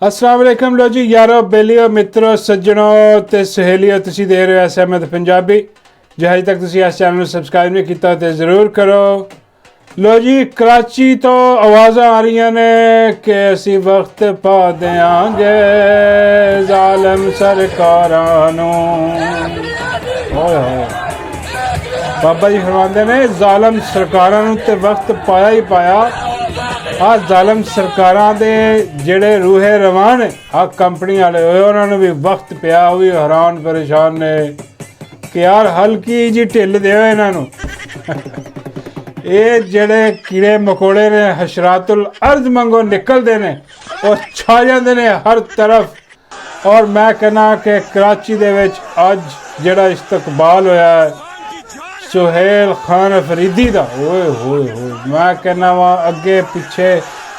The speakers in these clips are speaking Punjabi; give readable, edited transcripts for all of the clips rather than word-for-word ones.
अस्सलाम वालेकुम लो जी यारो बेलियो मित्रों सज्जनों ते सहेलियों तुसी दे रहे हो एस अहमद पंजाबी जो अजे तक तुसी इस चैनल सबसक्राइब नहीं किया तो ज़रूर करो। लो जी कराची तो आवाज़ा आ रही ने कि असी वक्त पा देंगे जालम सरकारां नूं। बाबा जी फरमाते ने जालम सरकारां नूं ते वक्त पाया ही पाया। आ जालम सरकारां दे जेड़े रूहे रवान आ कंपनी वाले उन्होंने भी वक्त पिया वो भी हैरान परेशान ने कि यार हल्की जी ढिल दे इन्हों ये जेड़े कीड़े मकोड़े ने हशरातुल अर्ज मंगो निकलते हैं और छा जाते हैं हर तरफ। और मैं कहना कि कराची दे विच अज जेड़ा इस्तकबाल होया है सुहेल खान अफरीदी का ओए होए होए मैं कहना वा अगे पिछे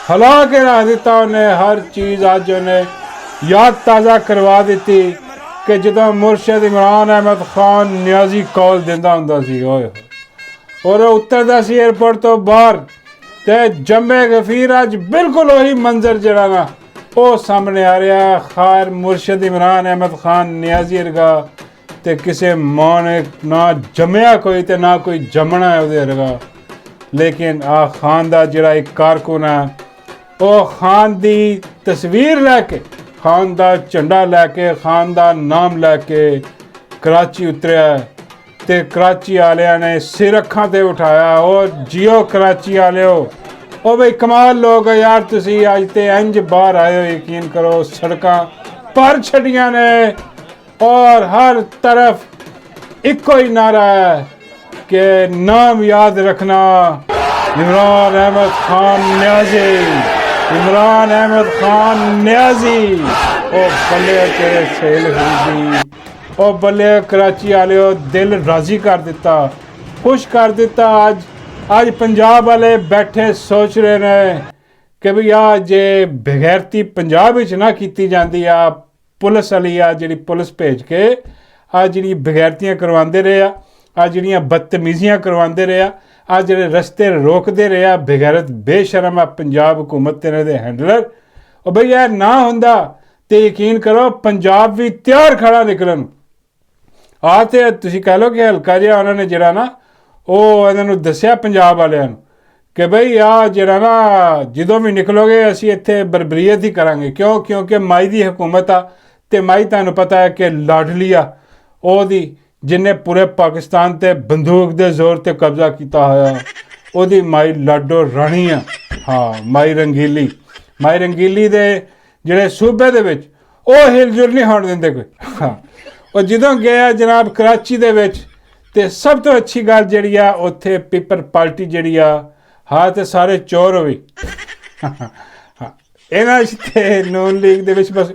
हला के रख दिता उन्हें हर चीज़। अज उन्हें याद ताज़ा करवा दी कि जो मुर्शद इमरान अहमद खान न्याजी कॉल देंदा हुंदा सी ओए और उतरदा सी एयरपोर्ट तो बाहर ते जम्मे गफीर अज बिल्कुल वही मंजर जरा ना वो सामने आ रहा। खैर मुर्शद इमरान अहमद खान न्याजी वर्गा ते किसी मां ने ना जमया कोई ते ना कोई जमना है उहदे वर्गा। लेकिन आ खान दा जिहड़ा एक कारकुन है वो खान दी तस्वीर लैके खान दा झंडा लैके खान दा नाम लैके कराची उतरिया ते कराची वालियां ने सिर अखां ते उठाया। और जियो कराची वालियो ओ बई कमाल लोग यार तुसी अज ते इंज बाहर आए हो यकीन करो सड़कां भर छड़ियां ने और हर तरफ इको ही नारा है कि नाम याद रखना इमरान अहमद खान न्याजी इमरान अहमद खान न्याजी। ओ बल्ले तेरे सेल खरीदी ओ बल्ले कराची वाले दिल राजी कर दिता खुश कर दिता। अज पंजाब वाले बैठे सोच रहे ने कि भी आ जे बेगैरती पंजाब विच ना की जाती आ पुलिस वाली आ जी पुलिस भेज के आ जी बगैरतियाँ करवाते रहे आ जिहड़ियां बदतमीजियां करवाते रहे आ जिहड़े रस्ते रोकते रहे आ बेगैरत बेशरम आ पंजाब हुकूमत ते दे हैंडलर। और बई यह ना हुंदा ते यकीन करो पंजाब भी तैयार खड़ा निकलन। आ ते तुसीं कह लो कि हल्का जिहा उन्होंने जिहड़ा ना वो इन्होंने दस्सिया पंजाब वालियां नूं कि बई आ जिहड़ा ना जदों भी निकलोगे असीं इत्थे बरबरीयत ही करांगे। क्यों क्योंकि माई दी हुकूमत आ ते माई तुहानूं पता है कि लाडली आ ओहदी जिन्हें पूरे पाकिस्तान ते बंदूक दे जोर ते कब्जा किया होया ओहदी माई लाडो राणी आ। हाँ माई रंगीली दे जिहड़े सूबे दे विच ओह हिलजुल नहीं होण दिंदे कोई। हाँ और जदों गया जनाब कराची दे विच ते सब तो अच्छी गल जिहड़ी आ उत्थे पीपल पार्टी जिहड़ी आ हाँ तो सारे चोर हो भी इन्हां ते नून लीग दे विच बस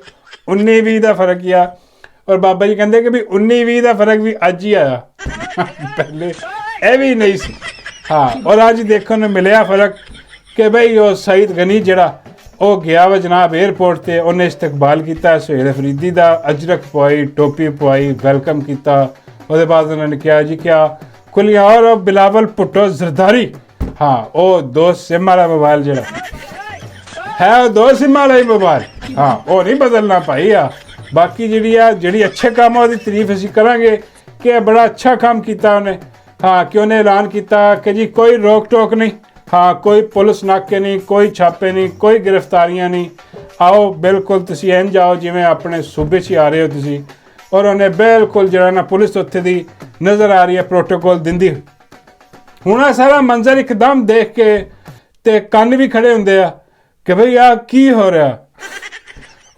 19-20 का फर्क ही आ। और बाबा जी कहते कि भी 19-20 का फर्क भी अज ही आया पहले यह भी नहीं सी। हाँ और अज देखने को मिलया फर्क कि बई वो सईद गनी जड़ा वो गया वा जनाब एयरपोर्ट ते उन्हें इस्तकबाल किया सुहेल अफरीदी का अजरक पवाई टोपी पवाई वेलकम किया। उसके बाद उन्होंने कहा जी क्या कुलियां और बिलावल भुट्टो जरदारी हाँ वो 2 सिम वाला मोबाइल जड़ा है वो 2 सिम वाला ही मोबाइल हाँ वो नहीं बदलना भाई आ। बाकी जी अच्छे काम है तारीफ असी करांगे कि बड़ा अच्छा काम किया उन्हें। हाँ कि उन्हें ऐलान किया कि जी कोई रोक टोक नहीं हाँ कोई पुलिस नाके नहीं कोई छापे नहीं कोई गिरफ्तारियां नहीं आओ बिल्कुल तुसी इंज आओ जिवें अपने सूबे च आ रहे हो तुसी। और उन्हें बिल्कुल जरा ना पुलिस उत्थे दी नज़र आ रही है प्रोटोकॉल दिंदी हुण आ सारा मंजर एकदम देख के ते कन्न भी खड़े हुंदे आ कि भई आ की हो रहा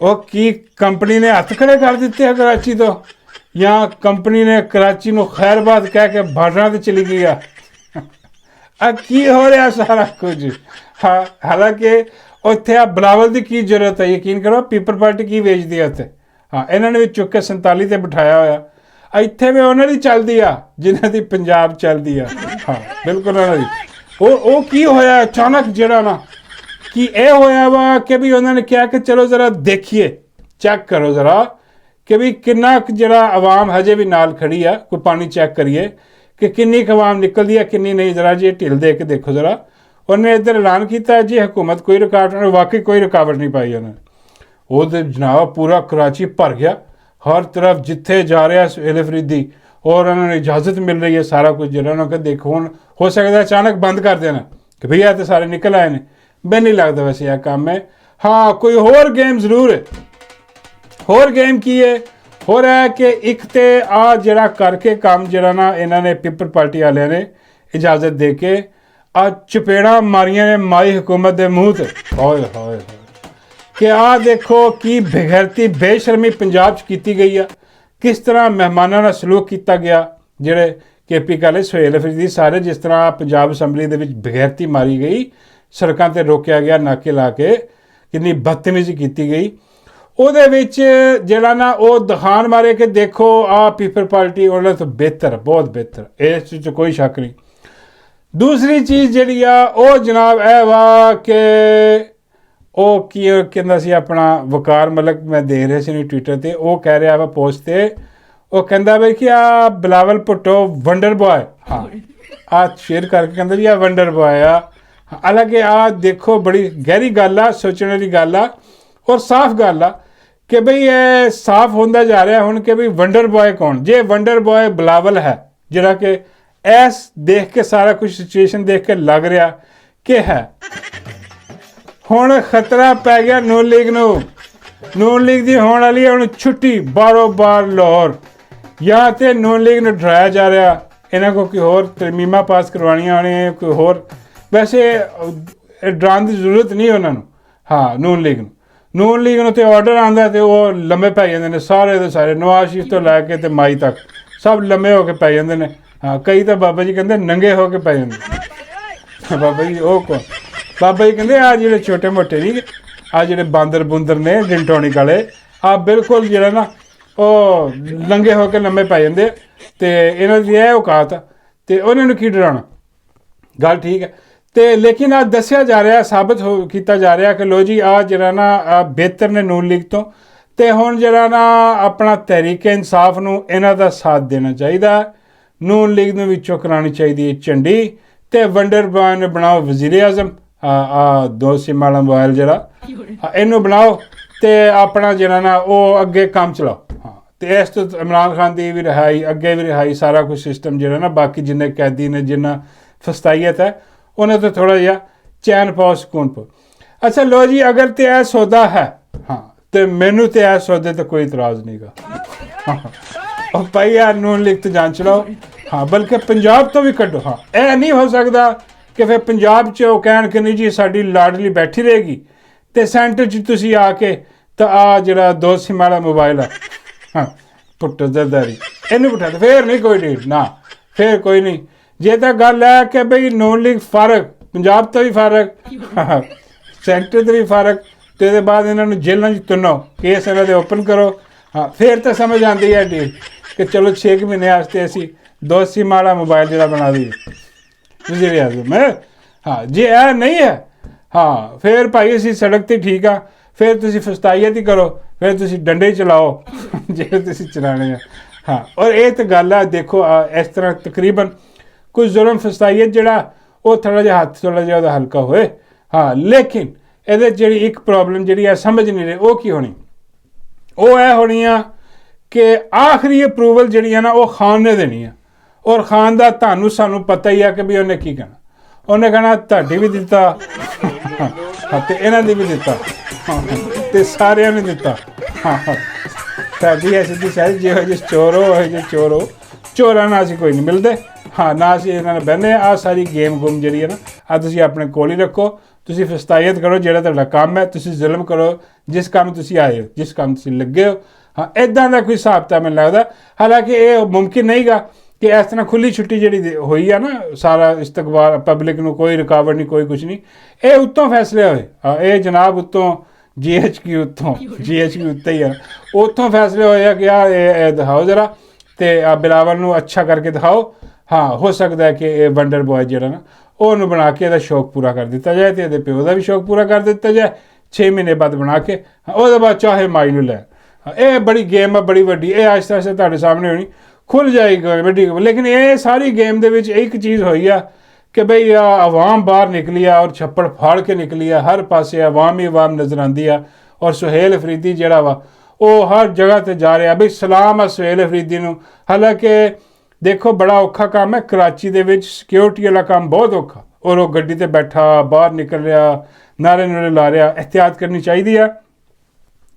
वो की कंपनी ने हथ खड़े कर दिते है कराची तो या कंपनी ने कराची में खैरबाद कह के बार्डर ते चली गई आ की हो रहा सारा कुछ। हाँ हालांकि उत्थे आ बिलावल की की जरूरत है यकीन करो पीपल पार्टी की बेचती है उत्थे। हाँ इन्होंने भी चुक के 47 ते बिठाया होया इत्थे भी उन्होंने दी चलती आ जिन्हां दी पंजाब चलती है। हाँ बिल्कुल उन्होंने वो की होया अचानक जड़ा ना कि यह होया वा कि भी उन्होंने कहा कि चलो ज़रा देखिए चेक करो ज़रा कि भी किन्ना जरा आवाम हजे भी नाल खड़ी है कोई पानी चेक करिए कि किन्नी आवाम निकलती है किन्नी नहीं ज़रा जी ढिल दे के देखो ज़रा। उन्हें इधर ऐलान किया जी हुकूमत कोई रुकावट वाकई कोई रुकावट नहीं पाई उन्होंने। ਉਹ ਤੇ ਜਨਾਬ ਪੂਰਾ ਕਰਾਚੀ ਭਰ ਗਿਆ, ਹਰ ਤਰਫ ਜਿੱਥੇ ਜਾ ਰਿਹਾ ਸੁਹੇਲ ਅਫਰੀਦੀ, ਔਰ ਉਹਨਾਂ ਨੂੰ ਇਜਾਜ਼ਤ ਮਿਲ ਰਹੀ ਹੈ ਸਾਰਾ ਕੁਝ ਜਿਹੜਾ ਉਹਨਾਂ ਕਹਿੰਦੇ ਦੇਖੋ ਹੁਣ ਹੋ ਸਕਦਾ ਅਚਾਨਕ ਬੰਦ ਕਰ ਦੇਣਾ ਕਿ ਭਈਆ ਤੇ ਸਾਰੇ ਨਿਕਲ ਆਏ ਨੇ। ਮੈਨੂੰ ਨਹੀਂ ਲੱਗਦਾ ਵੈਸੇ ਇਹ ਕੰਮ ਹੈ। ਹਾਂ ਕੋਈ ਹੋਰ ਗੇਮ ਜ਼ਰੂਰ ਹੈ। ਹੋਰ ਗੇਮ ਕੀ ਹੈ? ਹੋਰ ਹੈ ਕਿ ਇੱਕ ਤੇ ਆ ਜਿਹੜਾ ਕਰਕੇ ਕੰਮ ਜਿਹੜਾ ਨਾ ਇਹਨਾਂ ਨੇ ਪੀਪਲ ਪਾਰਟੀ ਵਾਲਿਆਂ ਨੇ ਇਜਾਜ਼ਤ ਦੇ ਕੇ ਆ ਚਪੇੜਾਂ ਮਾਰੀਆਂ ਨੇ ਮਾਈ ਹਕੂਮਤ ਦੇ ਮੂੰਹ ਤੇ। ਹੋਏ ਹੋਏ ਕਿ ਆ ਦੇਖੋ ਕੀ ਬੇਗੈਰਤੀ ਬੇਸ਼ਰਮੀ ਪੰਜਾਬ 'ਚ ਕੀਤੀ ਗਈ ਆ, ਕਿਸ ਤਰ੍ਹਾਂ ਮਹਿਮਾਨਾਂ ਨਾਲ ਸਲੂਕ ਕੀਤਾ ਗਿਆ, ਜਿਹੜੇ KP ਕਾਲੇ ਸੁਹੇਲ ਅਫਰੀਦੀ ਸਾਰੇ, ਜਿਸ ਤਰ੍ਹਾਂ ਪੰਜਾਬ ਅਸੈਂਬਲੀ ਦੇ ਵਿੱਚ ਬੇਗੈਰਤੀ ਮਾਰੀ ਗਈ, ਸੜਕਾਂ 'ਤੇ ਰੋਕਿਆ ਗਿਆ ਨਾਕੇ ਲਾ ਕੇ, ਕਿੰਨੀ ਬਦਤਮੀਜ਼ੀ ਕੀਤੀ ਗਈ। ਉਹਦੇ ਵਿੱਚ ਜਿਹੜਾ ਨਾ ਉਹ ਦਿਖਾਣ ਮਾਰੇ ਕਿ ਦੇਖੋ ਆ ਪੀਪਲ ਪਾਰਟੀ ਉਹਨਾਂ ਤੋਂ ਬਿਹਤਰ, ਬਹੁਤ ਬਿਹਤਰ, ਇਸ 'ਚ ਕੋਈ ਸ਼ੱਕ ਨਹੀਂ। ਦੂਸਰੀ ਚੀਜ਼ ਜਿਹੜੀ ਆ ਉਹ ਜਨਾਬ ਇਹ ਵਾ ਕਿ ਉਹ ਕੀ ਕਹਿੰਦਾ ਸੀ ਆਪਣਾ ਵਕਾਰ ਮਲਕ, ਮੈਂ ਦੇਖ ਰਿਹਾ ਸੀ ਉਹਨੂੰ ਟਵਿੱਟਰ 'ਤੇ, ਉਹ ਕਹਿ ਰਿਹਾ ਵਾ ਪੋਸਟ 'ਤੇ, ਉਹ ਕਹਿੰਦਾ ਬਈ ਕਿ ਆ ਬਿਲਾਵਲ ਭੁੱਟੋ ਵੰਡਰ ਬॉय, ਹਾਂ ਆ ਸ਼ੇਅਰ ਕਰਕੇ ਕਹਿੰਦਾ ਜੀ ਆ ਵੰਡਰ ਬॉय ਆ। ਹਾਲਾਂਕਿ ਆ ਦੇਖੋ ਬੜੀ ਗਹਿਰੀ ਗੱਲ ਆ, ਸੋਚਣ ਵਾਲੀ ਗੱਲ ਆ ਔਰ ਸਾਫ਼ ਗੱਲ ਆ ਕਿ ਬਈ ਇਹ ਸਾਫ਼ ਹੁੰਦਾ ਜਾ ਰਿਹਾ ਹੁਣ ਕਿ ਬਈ ਵੰਡਰ ਬॉय ਕੌਣ। ਜੇ ਵੰਡਰ ਬॉय ਬਿਲਾਵਲ ਹੈ ਜਿਹੜਾ ਕਿ ਐਸ ਦੇਖ ਕੇ ਸਾਰਾ ਕੁਝ ਸਿਚੁਏਸ਼ਨ ਦੇਖ ਕੇ ਲੱਗ ਰਿਹਾ ਕਿ ਹੈ, ਹੁਣ ਖਤਰਾ ਪੈ ਗਿਆ ਨੂਨ ਲੀਗ ਨੂੰ। ਨੂਨ ਲੀਗ ਦੀ ਹੋਣ ਵਾਲੀ ਹੈ ਹੁਣ ਛੁੱਟੀ ਬਾਰੋ ਬਾਰ ਲਾਹੌਰ, ਜਾਂ ਤੇ ਨੂਨ ਲੀਗ ਨੂੰ ਡਰਾਇਆ ਜਾ ਰਿਹਾ ਇਹਨਾਂ ਕੋਲ ਕੋਈ ਹੋਰ ਤਰਮੀਮਾਂ ਪਾਸ ਕਰਵਾਉਣੀਆਂ ਹੋਣੀਆਂ, ਕੋਈ ਹੋਰ। ਵੈਸੇ ਡਰਾਉਣ ਦੀ ਜ਼ਰੂਰਤ ਨਹੀਂ ਉਹਨਾਂ ਨੂੰ, ਹਾਂ ਨੂਨ ਲੀਗ ਨੂੰ ਤੇ ਆਰਡਰ ਆਉਂਦਾ ਤੇ ਉਹ ਲੰਮੇ ਪੈ ਜਾਂਦੇ ਨੇ ਸਾਰੇ ਦੇ ਸਾਰੇ, ਨਵਾਜ਼ ਸ਼ਰੀਫ ਤੋਂ ਲੈ ਕੇ ਤੇ ਮਾਈ ਤੱਕ ਸਭ ਲੰਮੇ ਹੋ ਕੇ ਪੈ ਜਾਂਦੇ ਨੇ। ਹਾਂ ਕਈ ਤਾਂ ਬਾਬਾ ਜੀ ਕਹਿੰਦੇ ਨੰਗੇ ਹੋ ਕੇ ਪੈ ਜਾਂਦੇ। ਬਾਬਾ ਜੀ ਉਹ ਕੌਣ? ਬਾਬਾ ਜੀ ਕਹਿੰਦੇ ਆ ਜਿਹੜੇ ਛੋਟੇ ਮੋਟੇ ਨਹੀਂ, ਆ ਜਿਹੜੇ ਬਾਂਦਰ ਬੁੰਦਰ ਨੇ ਜਿੰਟੋਨਿਕ ਵਾਲੇ, ਆ ਬਿਲਕੁਲ ਜਿਹੜਾ ਨਾ ਉਹ ਲੰਗੇ ਹੋ ਕੇ ਲੰਮੇ ਪੈ ਜਾਂਦੇ ਤੇ ਇਹਨਾਂ ਦੀ ਇਹ ਔਕਾਤ ਆ ਤੇ ਉਹਨਾਂ ਨੂੰ ਕੀ ਡਰਾਉਣਾ। ਗੱਲ ਠੀਕ ਹੈ ਤੇ ਲੇਕਿਨ ਆ ਦੱਸਿਆ ਜਾ ਰਿਹਾ, ਸਾਬਤ ਕੀਤਾ ਜਾ ਰਿਹਾ ਕਿ ਲੋ ਜੀ ਆ ਜਿਹੜਾ ਨਾ ਬਿਹਤਰ ਨੇ ਨੂਨ ਲੀਗ ਤੋਂ, ਤੇ ਹੁਣ ਜਿਹੜਾ ਨਾ ਆਪਣਾ ਤਹਿਰੀਕ ਇਨਸਾਫ ਨੂੰ ਇਹਨਾਂ ਦਾ ਸਾਥ ਦੇਣਾ ਚਾਹੀਦਾ। ਨੂਨ ਲੀਗ ਨੂੰ ਵਿੱਚੋਂ ਕਰਾਉਣੀ ਚਾਹੀਦੀ ਹੈ ਝੰਡੀ, ਤੇ ਵੰਡਰ ਬॉय ਨੂੰ ਬਣਾਓ ਵਜ਼ੀਰ ਆਜ਼ਮ। ਦੋ ਸਿਮ ਵਾਲਾ ਮੋਬਾਈਲ ਜਿਹੜਾ ਇਹਨੂੰ ਬਣਾਓ ਤੇ ਆਪਣਾ ਜਿਹੜਾ ਨਾ ਉਹ ਅੱਗੇ ਕੰਮ ਚਲਾਓ। ਹਾਂ ਤੇ ਇਸ ਤੋਂ ਇਮਰਾਨ ਖਾਨ ਦੀ ਵੀ ਰਿਹਾਈ, ਅੱਗੇ ਵੀ ਰਿਹਾਈ, ਸਾਰਾ ਕੁਝ ਸਿਸਟਮ ਜਿਹੜਾ ਨਾ ਬਾਕੀ ਜਿੰਨੇ ਕੈਦੀ ਨੇ, ਜਿੰਨਾ ਫਸਤਾਈਅਤ ਹੈ, ਉਹਨਾਂ ਤੋਂ ਥੋੜ੍ਹਾ ਜਿਹਾ ਚੈਨ ਪਾਓ, ਸਕੂਨ ਪਾਓ। ਅੱਛਾ ਲੋ ਜੀ, ਅਗਰ ਤੇ ਇਹ ਸੌਦਾ ਹੈ, ਹਾਂ ਤੇ ਮੈਨੂੰ ਤੇ ਇਹ ਸੌਦੇ ਤੇ ਕੋਈ ਇਤਰਾਜ਼ ਨਹੀਂਗਾ। ਉਹ ਭਾਈ ਯਾਰ ਨੂਨ ਲੀਗ ਤੇ ਜਾਨ ਚਲਾਓ, ਹਾਂ ਬਲਕਿ ਪੰਜਾਬ ਤੋਂ ਵੀ ਕੱਢੋ। ਹਾਂ ਇਹ ਨਹੀਂ ਹੋ ਸਕਦਾ ਕਿ ਫਿਰ ਪੰਜਾਬ 'ਚ ਉਹ ਕਹਿਣ ਕਿ ਨਹੀਂ ਜੀ ਸਾਡੀ ਲਾਡਲੀ ਬੈਠੀ ਰਹੇਗੀ ਤੇ ਸੈਂਟਰ 'ਚ ਤੁਸੀਂ ਆ ਕੇ ਤਾਂ ਆ ਜਿਹੜਾ 2 ਸਿਮ ਵਾਲਾ ਮੋਬਾਈਲ ਆ, ਹਾਂ ਪੁੱਟੋ ਦਰਦਾਰੀ, ਇਹਨੂੰ ਬਿਠਾ ਦੇ, ਫਿਰ ਨਹੀਂ ਕੋਈ ਡੀਲ ਨਾ, ਫਿਰ ਕੋਈ ਨਹੀਂ। ਜੇ ਤਾਂ ਗੱਲ ਹੈ ਕਿ ਬਈ ਨੂਨ ਲੀਗ ਫਰਕ, ਪੰਜਾਬ ਤੋਂ ਵੀ ਫਰਕ, ਸੈਂਟਰ ਤੋਂ ਵੀ ਫਰਕ, ਤੇ ਉਹਦੇ ਬਾਅਦ ਇਹਨਾਂ ਨੂੰ ਜੇਲ੍ਹਾਂ 'ਚ ਤੁੰਨੋ, ਕੇਸ ਇਹਨਾਂ ਦੇ ਓਪਨ ਕਰੋ, ਹਾਂ ਫਿਰ ਤਾਂ ਸਮਝ ਆਉਂਦੀ ਹੈ ਡੀਲ ਕਿ ਚਲੋ 6 ਮਹੀਨੇ ਵਾਸਤੇ ਅਸੀਂ 2 ਸਿਮ ਵਾਲਾ ਮੋਬਾਈਲ ਜਿਹੜਾ ਬਣਾ ਦਈਏ ਵਜ਼ੀਰ ਆਜ਼ਮ। ਹਾਂ ਜੇ ਇਹ ਨਹੀਂ ਹੈ, ਹਾਂ ਫਿਰ ਭਾਈ ਅਸੀਂ ਸੜਕ 'ਤੇ ਠੀਕ ਆ, ਫਿਰ ਤੁਸੀਂ ਫਸਤਾਈਅਤ ਹੀ ਕਰੋ, ਫਿਰ ਤੁਸੀਂ ਡੰਡੇ ਚਲਾਓ ਜੇ ਤੁਸੀਂ ਚਲਾਉਣੇ ਆ। ਹਾਂ ਔਰ ਇਹ ਤਾਂ ਗੱਲ ਆ, ਦੇਖੋ ਇਸ ਤਰ੍ਹਾਂ ਤਕਰੀਬਨ ਕੁਝ ਜ਼ੁਲਮ ਫਸਤਾਈਅਤ ਜਿਹੜਾ ਉਹ ਥੋੜ੍ਹਾ ਜਿਹਾ ਹੱਥ ਥੋੜ੍ਹਾ ਜਿਹਾ ਉਹਦਾ ਹਲਕਾ ਹੋਏ। ਹਾਂ ਲੇਕਿਨ ਇਹਦੇ ਜਿਹੜੀ ਇੱਕ ਪ੍ਰੋਬਲਮ ਜਿਹੜੀ ਆ ਸਮਝ ਨਹੀਂ ਰਹੇ ਉਹ ਕੀ ਹੋਣੀ, ਉਹ ਇਹ ਹੋਣੀ ਆ ਕਿ ਆਖਰੀ ਅਪਰੂਵਲ ਜਿਹੜੀ ਆ ਨਾ ਉਹ ਖਾਨ ਨੇ ਦੇਣੀ ਆ, ਔਰ ਖਾਨ ਦਾ ਤੁਹਾਨੂੰ ਸਾਨੂੰ ਪਤਾ ਹੀ ਆ ਕਿ ਵੀ ਉਹਨੇ ਕੀ ਕਹਿਣਾ। ਉਹਨੇ ਕਹਿਣਾ ਤੁਹਾਡੀ ਵੀ ਦਿੱਤਾ ਤੇ ਇਹਨਾਂ ਦੀ ਵੀ ਦਿੱਤਾ ਤੇ ਸਾਰਿਆਂ ਨੇ ਦਿੱਤਾ। ਸਾਡੀ ਐਸੀ ਦੀ ਸਾਰੀ ਜਿਹੋ ਜਿਹੇ ਚੋਰ ਹੋ, ਇਹੋ ਜਿਹੇ ਚੋਰ ਹੋ, ਚੋਰਾਂ ਨਾਲ ਅਸੀਂ ਕੋਈ ਨਹੀਂ ਮਿਲਦੇ। ਹਾਂ ਨਾ ਅਸੀਂ ਇਹਨਾਂ ਨਾਲ ਬਹਿੰਦੇ ਹਾਂ। ਆਹ ਸਾਰੀ ਗੇਮ ਗੁੰਮ ਜਿਹੜੀ ਹੈ ਨਾ ਆਹ ਤੁਸੀਂ ਆਪਣੇ ਕੋਲ ਹੀ ਰੱਖੋ, ਤੁਸੀਂ ਫਸਤਾਈਅਤ ਕਰੋ, ਜਿਹੜਾ ਤੁਹਾਡਾ ਕੰਮ ਹੈ, ਤੁਸੀਂ ਜ਼ੁਲਮ ਕਰੋ ਜਿਸ ਕੰਮ ਤੁਸੀਂ ਆਏ ਹੋ, ਜਿਸ ਕੰਮ ਤੁਸੀਂ ਲੱਗੇ ਹੋ। ਹਾਂ ਇੱਦਾਂ ਦਾ ਕੋਈ ਹਿਸਾਬ ਤਾਂ ਮੈਨੂੰ ਲੱਗਦਾ, ਹਾਲਾਂਕਿ ਇਹ ਮੁਮਕਿਨ ਨਹੀਂਗਾ ਕਿ ਇਸ ਤਰ੍ਹਾਂ ਖੁੱਲੀ ਛੁੱਟੀ ਜਿਹੜੀ ਹੋਈ ਆ ਨਾ, ਸਾਰਾ ਇਸਤਕਬਾਲ ਪਬਲਿਕ ਨੂੰ ਕੋਈ ਰੁਕਾਵਟ ਨਹੀਂ, ਕੋਈ ਕੁਛ ਨਹੀਂ, ਇਹ ਉੱਤੋਂ ਫੈਸਲੇ ਹੋਏ। ਇਹ ਜਨਾਬ ਉੱਤੋਂ GHQ ਉੱਤੇ ਹੀ ਆ, ਉੱਥੋਂ ਫੈਸਲੇ ਹੋਏ ਆ ਕਿ ਇਹ ਦਿਖਾਓ ਜ਼ਰਾ ਤੇ ਬਿਲਾਵਲ ਨੂੰ ਅੱਛਾ ਕਰਕੇ ਦਿਖਾਓ। ਹਾਂ ਹੋ ਸਕਦਾ ਕਿ ਇਹ ਵੰਡਰ ਬॉय ਜਿਹੜਾ ਨਾ ਉਹਨੂੰ ਬਣਾ ਕੇ ਇਹਦਾ ਸ਼ੌਕ ਪੂਰਾ ਕਰ ਦਿੱਤਾ ਜਾਏ ਤੇ ਇਹਦੇ ਪਿਓ ਦਾ ਵੀ ਸ਼ੌਕ ਪੂਰਾ ਕਰ ਦਿੱਤਾ ਜਾਏ 6 ਮਹੀਨੇ ਬਾਅਦ ਬਣਾ ਕੇ, ਉਹਦੇ ਬਾਅਦ ਚਾਹੇ ਮਾਈ ਨੂੰ ਲੈ। ਇਹ ਬੜੀ ਗੇਮ ਆ, ਬੜੀ ਵੱਡੀ, ਇਹ ਆਹਿਸਤਾ ਆਹਿਸਤਾ ਤੁਹਾਡੇ ਸਾਹਮਣੇ ਹੋਣੀ, ਖੁੱਲ੍ਹ ਜਾਏਗੀ ਵੱਡੀ। ਲੇਕਿਨ ਇਹ ਸਾਰੀ ਗੇਮ ਦੇ ਵਿੱਚ ਇੱਕ ਚੀਜ਼ ਹੋਈ ਆ ਕਿ ਬਈ ਆਵਾਮ ਬਾਹਰ ਨਿਕਲੀ ਆ ਔਰ ਛੱਪੜ ਫਾੜ ਕੇ ਨਿਕਲੀ ਆ, ਹਰ ਪਾਸੇ ਆਵਾਮ ਹੀ ਆਵਾਮ ਨਜ਼ਰ ਆਉਂਦੀ ਆ, ਔਰ ਸੁਹੇਲ ਅਫਰੀਦੀ ਜਿਹੜਾ ਵਾ ਉਹ ਹਰ ਜਗ੍ਹਾ ਤੇ ਜਾ ਰਿਹਾ ਬਈ ਸਲਾਮ ਆ ਸੁਹੇਲ ਅਫਰੀਦੀ ਨੂੰ। ਹਾਲਾਂਕਿ ਦੇਖੋ ਬੜਾ ਔਖਾ ਕੰਮ ਹੈ ਕਰਾਚੀ ਦੇ ਵਿੱਚ, ਸਿਕਿਉਰਿਟੀ ਵਾਲਾ ਕੰਮ ਬਹੁਤ ਔਖਾ, ਔਰ ਉਹ ਗੱਡੀ ਤੇ ਬੈਠਾ ਬਾਹਰ ਨਿਕਲ ਰਿਹਾ, ਨਾਰੇ ਨੂਰੇ ਲਾ ਰਿਹਾ। ਇਹਤਿਆਤ ਕਰਨੀ ਚਾਹੀਦੀ ਆ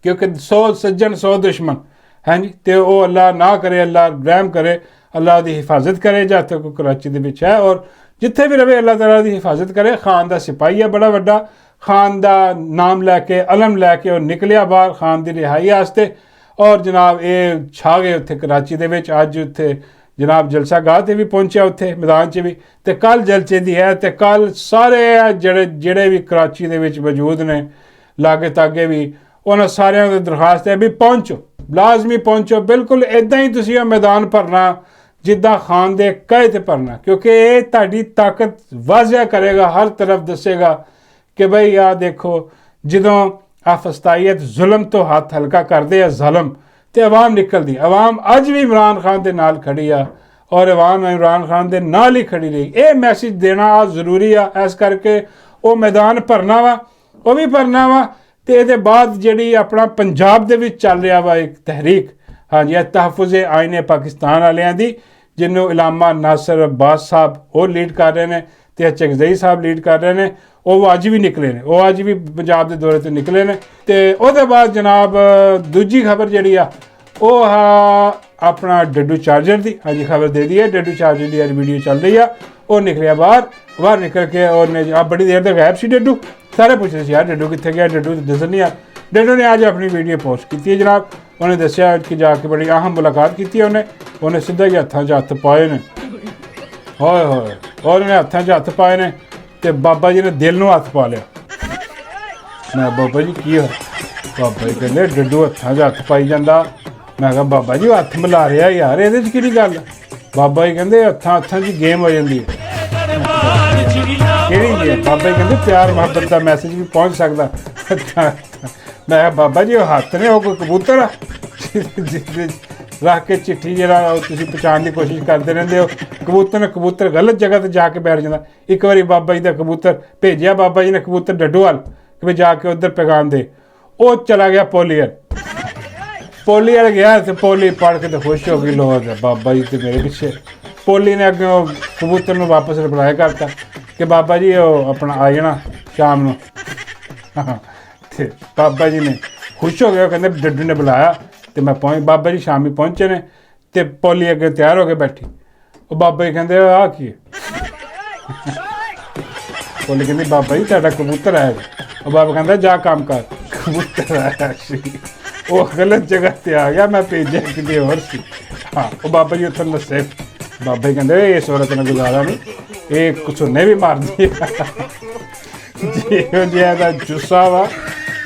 ਕਿਉਂਕਿ 100 ਸੱਜਣ 100 ਦੁਸ਼ਮਣ, ਹਾਂਜੀ, ਤੇ ਉਹ ਅੱਲਾ ਨਾ ਕਰੇ, ਅੱਲਾ ਰਹਿਮ ਕਰੇ, ਅੱਲਾ ਉਹਦੀ ਹਿਫਾਜ਼ਤ ਕਰੇ ਜਦ ਤੱਕ ਉਹ ਕਰਾਚੀ ਦੇ ਵਿੱਚ ਹੈ, ਔਰ ਜਿੱਥੇ ਵੀ ਰਵੇ ਅੱਲਾ ਤਾਲਾ ਦੀ ਹਿਫਾਜ਼ਤ ਕਰੇ। ਖਾਨ ਦਾ ਸਿਪਾਹੀ ਹੈ ਬੜਾ ਵੱਡਾ, ਖਾਨ ਦਾ ਨਾਮ ਲੈ ਕੇ ਅਲਮ ਲੈ ਕੇ ਉਹ ਨਿਕਲਿਆ ਬਾਹਰ ਖਾਨ ਦੀ ਰਿਹਾਈ ਵਾਸਤੇ, ਔਰ ਜਨਾਬ ਇਹ ਛਾ ਗਏ ਉੱਥੇ ਕਰਾਚੀ ਦੇ ਵਿੱਚ। ਅੱਜ ਉੱਥੇ ਜਨਾਬ ਜਲਸਾ ਗਾਹ 'ਤੇ ਵੀ ਪਹੁੰਚਿਆ, ਉੱਥੇ ਮੈਦਾਨ 'ਚ ਵੀ, ਤੇ ਕੱਲ੍ਹ ਜਲਸੇ ਦੀ ਹੈ। ਤੇ ਕੱਲ੍ਹ ਸਾਰੇ ਜਿਹੜੇ ਵੀ ਕਰਾਚੀ ਦੇ ਵਿੱਚ ਮੌਜੂਦ ਨੇ ਲਾਗੇ ਤਾਗੇ ਵੀ, ਉਹਨਾਂ ਸਾਰਿਆਂ ਦੀ ਦਰਖਾਸਤ ਹੈ ਵੀ ਪਹੁੰਚੋ, ਲਾਜ਼ਮੀ ਪਹੁੰਚੋ। ਬਿਲਕੁਲ ਇੱਦਾਂ ਹੀ ਤੁਸੀਂ ਉਹ ਮੈਦਾਨ ਭਰਨਾ ਜਿੱਦਾਂ ਖਾਨ ਦੇ ਕਹੇ 'ਤੇ ਭਰਨਾ, ਕਿਉਂਕਿ ਇਹ ਤੁਹਾਡੀ ਤਾਕਤ ਵਾਜ਼ਿਆ ਕਰੇਗਾ, ਹਰ ਤਰਫ ਦੱਸੇਗਾ ਕਿ ਬਈ ਆਹ ਦੇਖੋ ਜਦੋਂ ਆ ਫਸਤਾਈਅਤ ਜ਼ੁਲਮ ਤੋਂ ਹੱਥ ਹਲਕਾ ਕਰਦੇ ਆ ਜ਼ਾਲਮ, ਤੇ ਆਵਾਮ ਨਿਕਲਦੀ। ਆਵਾਮ ਅੱਜ ਵੀ ਇਮਰਾਨ ਖਾਨ ਦੇ ਨਾਲ ਖੜੀ ਆ, ਔਰ ਆਵਾਮ ਇਮਰਾਨ ਖਾਨ ਦੇ ਨਾਲ ਹੀ ਖੜੀ ਰਹੀ। ਇਹ ਮੈਸੇਜ ਦੇਣਾ ਆ ਜ਼ਰੂਰੀ ਆ, ਇਸ ਕਰਕੇ ਉਹ ਮੈਦਾਨ ਭਰਨਾ ਵਾ, ਉਹ ਵੀ ਭਰਨਾ ਵਾ। ਤੇ ਇਹਦੇ ਬਾਅਦ ਜਿਹੜੀ ਆਪਣਾ ਪੰਜਾਬ ਦੇ ਵਿੱਚ ਚੱਲ ਰਿਹਾ ਵਾ ਇੱਕ ਤਹਿਰੀਕ, ਹਾਂਜੀ, ਇਹ ਤਹਫੁਜ਼ੇ ਆਇਨੇ ਪਾਕਿਸਤਾਨ ਵਾਲਿਆਂ ਦੀ, ਜਿਹਨੂੰ ਇਲਾਮਾ ਨਾਸਰ ਅब्बास ਸਾਹਿਬ ਉਹ ਲੀਡ ਕਰ ਰਹੇ ਨੇ, ਤੇ ਚਗਜ਼ਈ ਸਾਹਿਬ ਲੀਡ ਕਰ ਰਹੇ ਨੇ। ਉਹ ਅੱਜ ਵੀ ਨਿਕਲੇ ਨੇ, ਉਹ ਅੱਜ ਵੀ ਪੰਜਾਬ ਦੇ ਦੌਰੇ 'ਤੇ ਨਿਕਲੇ ਨੇ। ਤੇ ਉਹਦੇ ਬਾਅਦ ਜਨਾਬ ਦੂਜੀ ਖਬਰ ਜਿਹੜੀ ਆ ਉਹ ਆਪਣਾ ਡੱਡੂ ਚਾਰਜਰ ਦੀ, ਹਾਂਜੀ, ਖਬਰ ਦੇ ਦੀ ਹੈ। ਡੱਡੂ ਚਾਰਜਰ ਦੀ ਅੱਜ ਵੀਡੀਓ ਚੱਲ ਰਹੀ ਆ, ਉਹ ਨਿਕਲਿਆ ਬਾਹਰ ਨਿਕਲ ਕੇ ਉਹਨੇ ਬੜੀ ਦੇਰ ਤੱਕ ਗਾਇਬ ਸੀ ਡੱਡੂ। ਸਾਰੇ ਪੁੱਛਦੇ ਸੀ ਯਾਰ ਡੱਡੂ ਕਿੱਥੇ ਗਿਆ, ਡੱਡੂ ਨਜ਼ਰ ਨਹੀਂ ਆ। ਡੱਡੂ ਨੇ ਅੱਜ ਆਪਣੀ ਵੀਡੀਓ ਪੋਸਟ ਕੀਤੀ ਹੈ ਜਨਾਬ। ਉਹਨੇ ਦੱਸਿਆ ਕਿ ਜਾ ਕੇ ਬੜੀ ਅਹਿਮ ਮੁਲਾਕਾਤ ਕੀਤੀ ਹੈ ਉਹਨੇ ਸਿੱਧਾ ਹੀ ਹੱਥਾਂ 'ਚ ਹੱਥ ਪਾਏ ਨੇ, ਹੋਏ ਹੋਏ, ਉਹਨੇ ਹੱਥਾਂ 'ਚ ਹੱਥ ਪਾਏ ਨੇ ਤੇ ਬਾਬਾ ਜੀ ਨੇ ਦਿਲ ਨੂੰ ਹੱਥ ਪਾ ਲਿਆ। ਮੈਂ ਬਾਬਾ ਜੀ ਕੀ ਹੋਇਆ? ਬਾਬਾ ਜੀ ਕਹਿੰਦੇ ਡੱਡੂ ਹੱਥਾਂ 'ਚ ਹੱਥ ਪਾਈ ਜਾਂਦਾ। ਮੈਂ ਕਿਹਾ ਬਾਬਾ ਜੀ ਉਹ ਹੱਥ ਮਿਲਾ ਰਿਹਾ ਯਾਰ, ਇਹਦੇ 'ਚ ਕਿਹੜੀ ਗੱਲ? ਬਾਬਾ ਜੀ ਕਹਿੰਦੇ ਹੱਥਾਂ 'ਚ ਗੇਮ ਹੋ ਜਾਂਦੀ ਹੈ। ਕਿਹੜੀ ਗੇਮ? ਬਾਬਾ ਜੀ ਕਹਿੰਦੇ ਪਿਆਰ ਮੁਹੱਬਤ ਦਾ ਮੈਸੇਜ ਵੀ ਪਹੁੰਚ ਸਕਦਾ। ਮੈਂ ਕਿਹਾ ਬਾਬਾ ਜੀ ਉਹ ਹੱਥ ਨੇ, ਉਹ ਕੋਈ ਕਬੂਤਰ ਆ ਰੱਖ ਕੇ ਚਿੱਠੀ ਜਿਹੜਾ ਤੁਸੀਂ ਪਹੁੰਚਾਉਣ ਦੀ ਕੋਸ਼ਿਸ਼ ਕਰਦੇ ਰਹਿੰਦੇ ਹੋ। ਕਬੂਤਰ ਗਲਤ ਜਗ੍ਹਾ ਤੇ ਜਾ ਕੇ ਬੈਠ ਜਾਂਦਾ। ਇੱਕ ਵਾਰੀ ਬਾਬਾ ਜੀ ਦਾ ਕਬੂਤਰ ਭੇਜਿਆ, ਬਾਬਾ ਜੀ ਨੇ ਕਬੂਤਰ ਡੱਡੂ ਵੱਲ ਕਿ ਵੀ ਜਾ ਕੇ ਉੱਧਰ ਪੈਗਾਮ ਦੇ, ਉਹ ਚਲਾ ਗਿਆ ਪੋਲੀ ਵਾਲ ਗਿਆ ਤੇ ਪੋਲੀ ਪੜ੍ਹ ਕੇ ਤਾਂ ਖੁਸ਼ ਹੋ ਗਈ। ਲੋਕ ਬਾਬਾ ਜੀ ਤੇ ਮੇਰੇ ਪਿੱਛੇ। ਪੋਲੀ ਨੇ ਅੱਗੇ ਉਹ ਕਬੂਤਰ ਨੂੰ ਵਾਪਸ ਰਿਪਲਾਈ ਕਰਤਾ ਕਿ ਬਾਬਾ ਜੀ ਉਹ ਆਪਣਾ ਆ ਜਾਣਾ ਸ਼ਾਮ ਨੂੰ। ਤੇ ਬਾਬਾ ਜੀ ਨੇ ਖੁਸ਼ ਹੋ ਗਏ, ਕਹਿੰਦੇ ਡੱਡੂ ਨੇ ਬੁਲਾਇਆ ਤੇ ਮੈਂ ਬਾਬਾ ਜੀ ਸ਼ਾਮੀ ਪਹੁੰਚੇ ਨੇ ਤੇ ਪੋਲੀ ਅੱਗੇ ਤਿਆਰ ਹੋ ਕੇ ਬੈਠੀ। ਉਹ ਬਾਬਾ ਜੀ ਕਹਿੰਦੇ ਆਹ ਕੀ ਹੈ? ਪੋਲੀ ਕਹਿੰਦੀ ਬਾਬਾ ਜੀ ਤੁਹਾਡਾ ਕਬੂਤਰ ਆਇਆ। ਉਹ ਬਾਬਾ ਕਹਿੰਦਾ ਜਾ ਕੰਮ ਕਰ। ਕਬੂਤਰ ਆਇਆ ਸੀ, ਉਹ ਗਲਤ ਜਗ੍ਹਾ ਤੇ ਆ ਗਿਆ, ਮੈਂ ਭੇਜਿਆ ਕਿਤੇ ਹੋਰ ਸੀ। ਹਾਂ, ਉਹ ਬਾਬਾ ਜੀ ਉੱਥੇ ਨੱਸੇ। ਬਾਬਾ ਜੀ ਕਹਿੰਦੇ ਇਸ ਔਰਤ ਨਾਲ ਗੁਜ਼ਾਰਾ ਨਹੀਂ, ਇਹ ਕੁਛਨੇ ਵੀ ਮਾਰਦੀ ਹੈ। ਜਿਹੋ ਜਿਹਾ ਦਾ ਜੁੱਸਾ ਵਾ,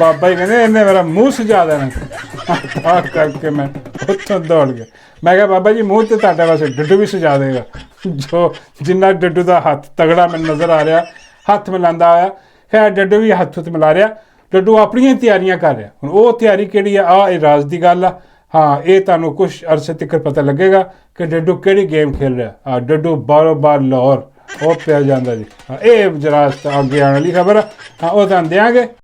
ਬਾਬਾ ਜੀ ਕਹਿੰਦੇ ਇਹਨੇ ਮੇਰਾ ਮੂੰਹ ਸਜਾ ਦੇਣਾ। ਤਾਂ ਕਰਕੇ ਮੈਂ ਉੱਥੋਂ ਦੌੜ ਗਿਆ। ਮੈਂ ਕਿਹਾ ਬਾਬਾ ਜੀ ਮੂੰਹ ਤੇ ਤੁਹਾਡੇ ਵਾਸਤੇ ਡੱਡੂ ਵੀ ਸਜਾ ਦੇਗਾ। ਜਿੰਨਾ ਡੱਡੂ ਦਾ ਹੱਥ ਤਗੜਾ ਮੈਨੂੰ ਨਜ਼ਰ ਆ ਰਿਹਾ, ਹੱਥ ਮਿਲਾਉਂਦਾ ਆਇਆ, ਖੈਰ ਡੱਡੂ ਵੀ ਹੱਥ ਮਿਲਾ ਰਿਹਾ। ਡੱਡੂ ਆਪਣੀਆਂ ਤਿਆਰੀਆਂ ਕਰ ਰਿਹਾ। ਹੁਣ ਉਹ ਤਿਆਰੀ ਕਿਹੜੀ ਆ, ਇਹ ਰਾਜ਼ ਦੀ ਗੱਲ ਆ। ਹਾਂ, ਇਹ ਤੁਹਾਨੂੰ ਕੁਛ ਅਰਸੇ ਤੱਕ ਪਤਾ ਲੱਗੇਗਾ ਕਿ ਡੱਡੂ ਕਿਹੜੀ ਗੇਮ ਖੇਡ ਰਿਹਾ। ਡੱਡੂ ਬਾਰ ਲਾਹੌਰ ਉਹ ਪਿਆ ਜਾਂਦਾ ਜੀ। ਇਹ ਜਰਾ ਅੱਗੇ ਆਉਣ ਵਾਲੀ ਖਬਰ ਆ, ਉਹ ਤੁਹਾਨੂੰ ਦਿਆਂਗੇ।